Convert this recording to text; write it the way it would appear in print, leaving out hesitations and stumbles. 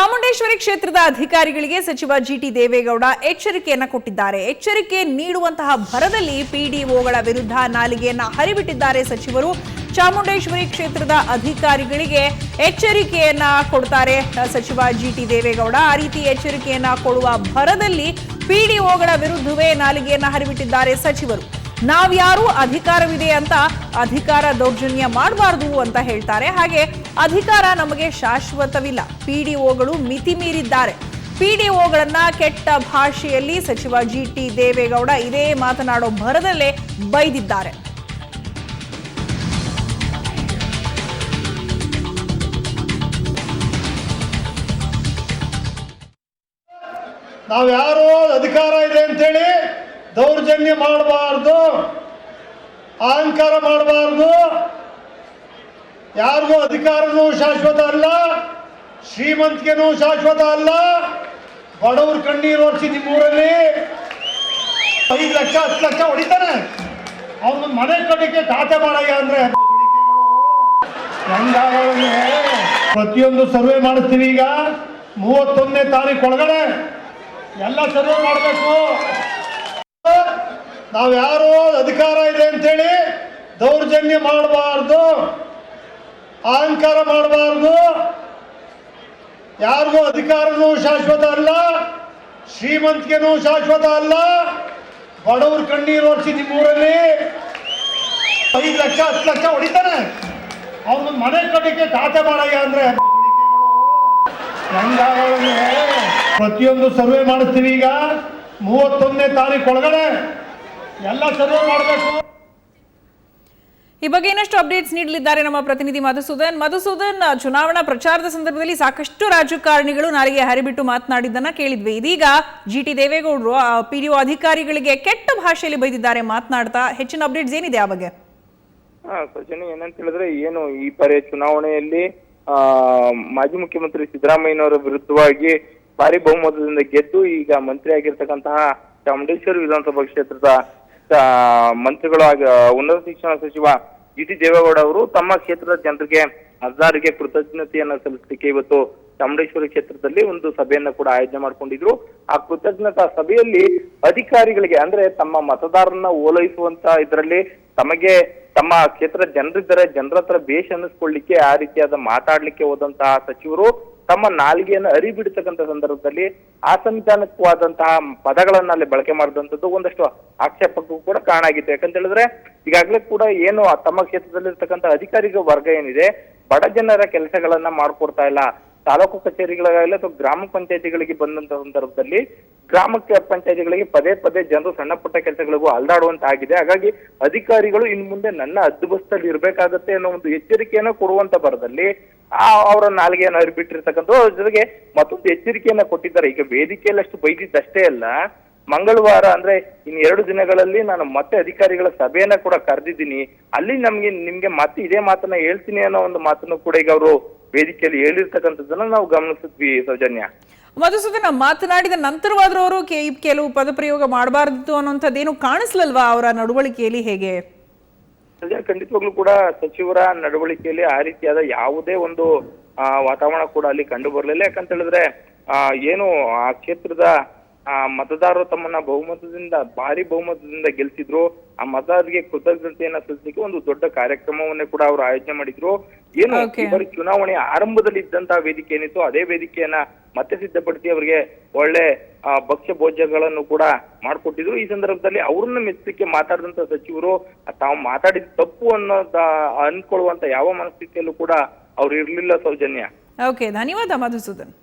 ಚಾಮುಂಡೇಶ್ವರಿ ಕ್ಷೇತ್ರದ ಅಧಿಕಾರಿಗಳಿಗೆ ಸಚಿವ ಜಿಟಿ ದೇವೇಗೌಡ ಎಚ್ಚರಿಕೆಯನ್ನ ಕೊಟ್ಟಿದ್ದಾರೆ. ಎಚ್ಚರಿಕೆ ನೀಡುವಂತಹ ಭರದಲ್ಲಿ ಪಿಡಿಒಗಳ ವಿರುದ್ಧ ನಾಲಿಗೆಯನ್ನ ಹರಿಬಿಟ್ಟಿದ್ದಾರೆ ಸಚಿವರು. ಚಾಮುಂಡೇಶ್ವರಿ ಕ್ಷೇತ್ರದ ಅಧಿಕಾರಿಗಳಿಗೆ ಎಚ್ಚರಿಕೆಯನ್ನ ಕೊಡ್ತಾರೆ ಸಚಿವ ಜಿಟಿ ದೇವೇಗೌಡ. ಆ ರೀತಿ ಎಚ್ಚರಿಕೆಯನ್ನ ಕೊಡುವ ಭರದಲ್ಲಿ ಪಿಡಿಒಗಳ ವಿರುದ್ಧವೇ ನಾಲಿಗೆಯನ್ನ ಹರಿಬಿಟ್ಟಿದ್ದಾರೆ ಸಚಿವರು. ನಾವ್ಯಾರು ಅಧಿಕಾರವಿದೆ ಅಂತ ಅಧಿಕಾರ ದೌರ್ಜನ್ಯ ಮಾಡಬಾರದು ಅಂತ ಹೇಳ್ತಾರೆ. ಹಾಗೆ ಅಧಿಕಾರ ನಮಗೆ ಶಾಶ್ವತವಿಲ್ಲ, ಪಿಡಿಒಗಳು ಮಿತಿ ಮೀರಿದ್ದಾರೆ. ಪಿಡಿಒಗಳನ್ನ ಕೆಟ್ಟ ಭಾಷೆಯಲ್ಲಿ ಸಚಿವ ಜಿಟಿ ದೇವೇಗೌಡ ಇದೇ ಮಾತನಾಡೋ ಭರದಲ್ಲೇ ಬೈದಿದ್ದಾರೆ. ನಾವ್ಯಾರು ಅಧಿಕಾರ ಇದೆ ಅಂತೇಳಿ ದೌರ್ಜನ್ಯ ಮಾಡಬಾರ್ದು, ಅಹಂಕಾರ ಮಾಡಬಾರ್ದು. ಯಾರಿಗೂ ಅಧಿಕಾರನೂ ಶಾಶ್ವತ ಅಲ್ಲ, ಶ್ರೀಮಂತಿಕೆನೂ ಶಾಶ್ವತ ಅಲ್ಲ. ಬಡವ್ರ ಕಣ್ಣೀರು ಒರೆಸಿ ನಿಮ್ಮೂರಲ್ಲಿ 5 ಲಕ್ಷ 10 ಲಕ್ಷ ಹೊಡಿತಾನೆ, ಅವ್ನ ಮನೆ ಕಟ್ಟಿಗೆ ಖಾತೆ ಮಾಡಯ್ಯ ಅಂದ್ರೆ ಪ್ರತಿಯೊಂದು ಸರ್ವೆ ಮಾಡಿಸ್ತೀವಿ. ಈಗ 31ನೇ ತಾರೀಕು ಒಳಗಡೆ ಎಲ್ಲ ಸರ್ವೆ ಮಾಡಬೇಕು. ನಾವ್ಯಾರು ಅಧಿಕಾರ ಇದೆ ಅಂತೇಳಿ ದೌರ್ಜನ್ಯ ಮಾಡಬಾರ್ದು, ಅಹಂಕಾರ ಮಾಡಬಾರ್ದು. ಯಾರಿಗೂ ಅಧಿಕಾರನೂ ಶಾಶ್ವತ ಅಲ್ಲ, ಶ್ರೀಮಂತಿಕೆನೂ ಶಾಶ್ವತ ಅಲ್ಲ. ಬಡವ್ರ ಕಣ್ಣೀರು ಒರೆಸಿ ನಿಮ್ಮೂರಲ್ಲಿ 5 ಲಕ್ಷ 10 ಲಕ್ಷ ಹೊಡಿತಾನೆ, ಅವ್ನ ಮನೆ ಕಟ್ಟಿಗೆ ಖಾತೆ ಮಾಡಯ್ಯ ಅಂದ್ರೆ ಪ್ರತಿಯೊಂದು ಸರ್ವೆ ಮಾಡಿಸ್ತೀವಿ. ಈಗ 31ನೇ ತಾರೀಕು ಒಳಗಡೆ ಎಲ್ಲ ಸರ್ವೆ ಮಾಡಬೇಕು. ಈ ಬಗ್ಗೆ ಇನ್ನಷ್ಟು ಅಪ್ಡೇಟ್ಸ್ ನೀಡಲಿದ್ದಾರೆ ನಮ್ಮ ಪ್ರತಿನಿಧಿ ಮಧುಸೂದನ್. ಚುನಾವಣಾ ಪ್ರಚಾರದ ಸಂದರ್ಭದಲ್ಲಿ ಸಾಕಷ್ಟು ರಾಜಕಾರಣಿಗಳು ನಾಲಿಗೆ ಹರಿಬಿಟ್ಟು ಮಾತನಾಡಿದ್ದನ್ನ ಕೇಳಿದ್ವಿ. ಇದೀಗ ಜಿಟಿ ದೇವೇಗೌಡರು ಪಿಡಿಒ ಅಧಿಕಾರಿಗಳಿಗೆ ಕೆಟ್ಟ ಭಾಷೆಯಲ್ಲಿ ಬೈದಿದ್ದಾರೆ ಮಾತನಾಡ್ತಾ. ಹೆಚ್ಚಿನ ಅಪ್ಡೇಟ್ಸ್ ಏನಿದೆ ಆ ಬಗ್ಗೆ? ಸೌಜನ್ಯ, ಏನಂತ ಹೇಳಿದ್ರೆ ಏನು ಈ ಬಾರಿ ಚುನಾವಣೆಯಲ್ಲಿ ಮಾಜಿ ಮುಖ್ಯಮಂತ್ರಿ ಸಿದ್ದರಾಮಯ್ಯನವರ ವಿರುದ್ಧವಾಗಿ ಭಾರಿ ಬಹುಮತದಿಂದ ಗೆದ್ದು ಈಗ ಮಂತ್ರಿ ಆಗಿರ್ತಕ್ಕಂತಹ ಚಾಮುಂಡೇಶ್ವರಿ ವಿಧಾನಸಭಾ ಕ್ಷೇತ್ರದ ಮಂತ್ರಿಗಳು ಉನ್ನತ ಶಿಕ್ಷಣ ಸಚಿವ ಜಿಟಿ ದೇವೇಗೌಡ ಅವರು ತಮ್ಮ ಕ್ಷೇತ್ರದ ಜನರಿಗೆ ಮತದಾರರಿಗೆ ಕೃತಜ್ಞತೆಯನ್ನ ಸಲ್ಲಿಸಲಿಕ್ಕೆ ಇವತ್ತು ಚಾಮುಂಡೇಶ್ವರಿ ಕ್ಷೇತ್ರದಲ್ಲಿ ಒಂದು ಸಭೆಯನ್ನ ಕೂಡ ಆಯೋಜನೆ ಮಾಡ್ಕೊಂಡಿದ್ರು. ಆ ಕೃತಜ್ಞತಾ ಸಭೆಯಲ್ಲಿ ಅಧಿಕಾರಿಗಳಿಗೆ ಅಂದ್ರೆ ತಮ್ಮ ಮತದಾರರನ್ನ ಓಲೈಸುವಂತ ಇದರಲ್ಲಿ ತಮಗೆ ತಮ್ಮ ಕ್ಷೇತ್ರ ಜನರಿದ್ದಾರೆ, ಜನರ ಹತ್ರ ಬೇಷ್ ಅನ್ನಿಸ್ಕೊಳ್ಳಿಕ್ಕೆ ಆ ರೀತಿಯಾದ ಮಾತಾಡ್ಲಿಕ್ಕೆ ಹೋದಂತಹ ಸಚಿವರು ತಮ್ಮ ನಾಲಿಗೆಯನ್ನು ಅರಿಬಿಡ್ತಕ್ಕಂಥ ಸಂದರ್ಭದಲ್ಲಿ ಅಸಂವಿಧಾನಿಕವಾದಂತಹ ಪದಗಳನ್ನ ಅಲ್ಲಿ ಬಳಕೆ ಮಾಡಿದಂಥದ್ದು ಒಂದಷ್ಟು ಆಕ್ಷೇಪಕ್ಕೂ ಕೂಡ ಕಾರಣ ಆಗಿತ್ತು. ಯಾಕಂತ ಹೇಳಿದ್ರೆ ಈಗಾಗಲೇ ಕೂಡ ಏನು ತಮ್ಮ ಕ್ಷೇತ್ರದಲ್ಲಿರ್ತಕ್ಕಂಥ ಅಧಿಕಾರಿಗಳ ವರ್ಗ ಏನಿದೆ ಬಡ ಜನರ ಕೆಲಸಗಳನ್ನ ಮಾಡ್ಕೊಡ್ತಾ ಇಲ್ಲ. ತಾಲೂಕು ಕಚೇರಿಗಳಾಗಲಿ ಅಥವಾ ಗ್ರಾಮ ಪಂಚಾಯತಿಗಳಿಗೆ ಬಂದಂತ ಸಂದರ್ಭದಲ್ಲಿ ಗ್ರಾಮ ಪಂಚಾಯತಿಗಳಿಗೆ ಪದೇ ಪದೇ ಜನರು ಸಣ್ಣ ಪುಟ್ಟ ಕೆಲಸಗಳಿಗೂ ಅಲ್ದಾಡುವಂತ ಆಗಿದೆ. ಹಾಗಾಗಿ ಅಧಿಕಾರಿಗಳು ಇನ್ನು ಮುಂದೆ ನನ್ನ ಹದ್ದುಬಸ್ತಲ್ಲಿ ಇರ್ಬೇಕಾಗತ್ತೆ ಅನ್ನೋ ಒಂದು ಎಚ್ಚರಿಕೆಯನ್ನ ಕೊಡುವಂತ ಬರದಲ್ಲಿ ಅವರ ನಾಲಿಗೆಯನ್ನು ಹರಿಬಿಟ್ಟಿರ್ತಕ್ಕಂಥ ಜೊತೆಗೆ ಮತ್ತೊಂದು ಎಚ್ಚರಿಕೆಯನ್ನ ಕೊಟ್ಟಿದ್ದಾರೆ. ಈಗ ವೇದಿಕೆಯಲ್ಲಿ ಅಷ್ಟು ಬೈದಿದ್ದಷ್ಟೇ ಅಲ್ಲ, ಮಂಗಳವಾರ ಅಂದ್ರೆ ಇನ್ನು 2 ದಿನಗಳಲ್ಲಿ ನಾನು ಮತ್ತೆ ಅಧಿಕಾರಿಗಳ ಸಭೆಯನ್ನ ಕೂಡ ಕರೆದಿದ್ದೀನಿ, ಅಲ್ಲಿ ನಿಮ್ಗೆ ಮತ್ತೆ ಇದೇ ಮಾತನ್ನ ಹೇಳ್ತೀನಿ ಅನ್ನೋ ಒಂದು ಮಾತನ್ನು ಕೂಡ ಈಗ ಅವರು ವೇದಿಕೆಯಲ್ಲಿ ಹೇಳಿರ್ತಕ್ಕಂಥದ್ದನ್ನ ನಾವು ಗಮನಿಸಿದ್ವಿ. ಸೌಜನ್ಯ, ಮಧುಸೂದನ್ ಮಾತನಾಡಿದ ನಂತರವಾದ್ರೂ ಅವರು ಕೆಲವು ಪದಪ್ರಯೋಗ ಮಾಡಬಾರ್ದಿತ್ತು ಅನ್ನೋಂಥದ್ದೇನು ಕಾಣಿಸ್ಲಲ್ವಾ ಅವರ ನಡವಳಿಕೆಯಲ್ಲಿ? ಹೇಗೆ ಖಂಡಿತವಾಗ್ಲೂ ಕೂಡ ಸಚಿವರ ನಡವಳಿಕೆಯಲ್ಲಿ ಆ ರೀತಿಯಾದ ಯಾವುದೇ ಒಂದು ವಾತಾವರಣ ಕೂಡ ಅಲ್ಲಿ ಕಂಡು ಬರಲಿಲ್ಲ. ಯಾಕಂತ ಹೇಳಿದ್ರೆ ಏನು ಆ ಕ್ಷೇತ್ರದ ಮತದಾರರು ತಮ್ಮನ್ನ ಭಾರಿ ಬಹುಮತದಿಂದ ಗೆಲ್ಸಿದ್ರು. ಆ ಮತದಾರರಿಗೆ ಕೃತಜ್ಞತೆಯನ್ನ ಸಲ್ಲಿಸಲಿಕ್ಕೆ ಒಂದು ದೊಡ್ಡ ಕಾರ್ಯಕ್ರಮವನ್ನೇ ಕೂಡ ಅವರು ಆಯೋಜನೆ ಮಾಡಿದ್ರು. ಏನು ಬರೀ ಚುನಾವಣೆ ಆರಂಭದಲ್ಲಿ ಇದ್ದಂತಹ ವೇದಿಕೆ ಏನಿತ್ತು ಅದೇ ವೇದಿಕೆಯನ್ನ ಮತ್ತೆ ಸಿದ್ಧಪಡಿಸಿ ಅವರಿಗೆ ಒಳ್ಳೆ ಭಕ್ಷ್ಯ ಭೋಜ್ಯಗಳನ್ನು ಕೂಡ ಮಾಡ್ಕೊಟ್ಟಿದ್ರು. ಈ ಸಂದರ್ಭದಲ್ಲಿ ಅವ್ರನ್ನ ಮೆಚ್ಚಲಿಕ್ಕೆ ಮಾತಾಡಿದಂತ ಸಚಿವರು ತಾವು ಮಾತಾಡಿದ ತಪ್ಪು ಅನ್ಕೊಳ್ಳುವಂತ ಯಾವ ಮನಸ್ಥಿತಿಯಲ್ಲೂ ಕೂಡ ಅವ್ರು ಇರ್ಲಿಲ್ಲ. ಸೌಜನ್ಯ, ಓಕೆ, ಧನ್ಯವಾದ ಮಧುಸೂದನ್.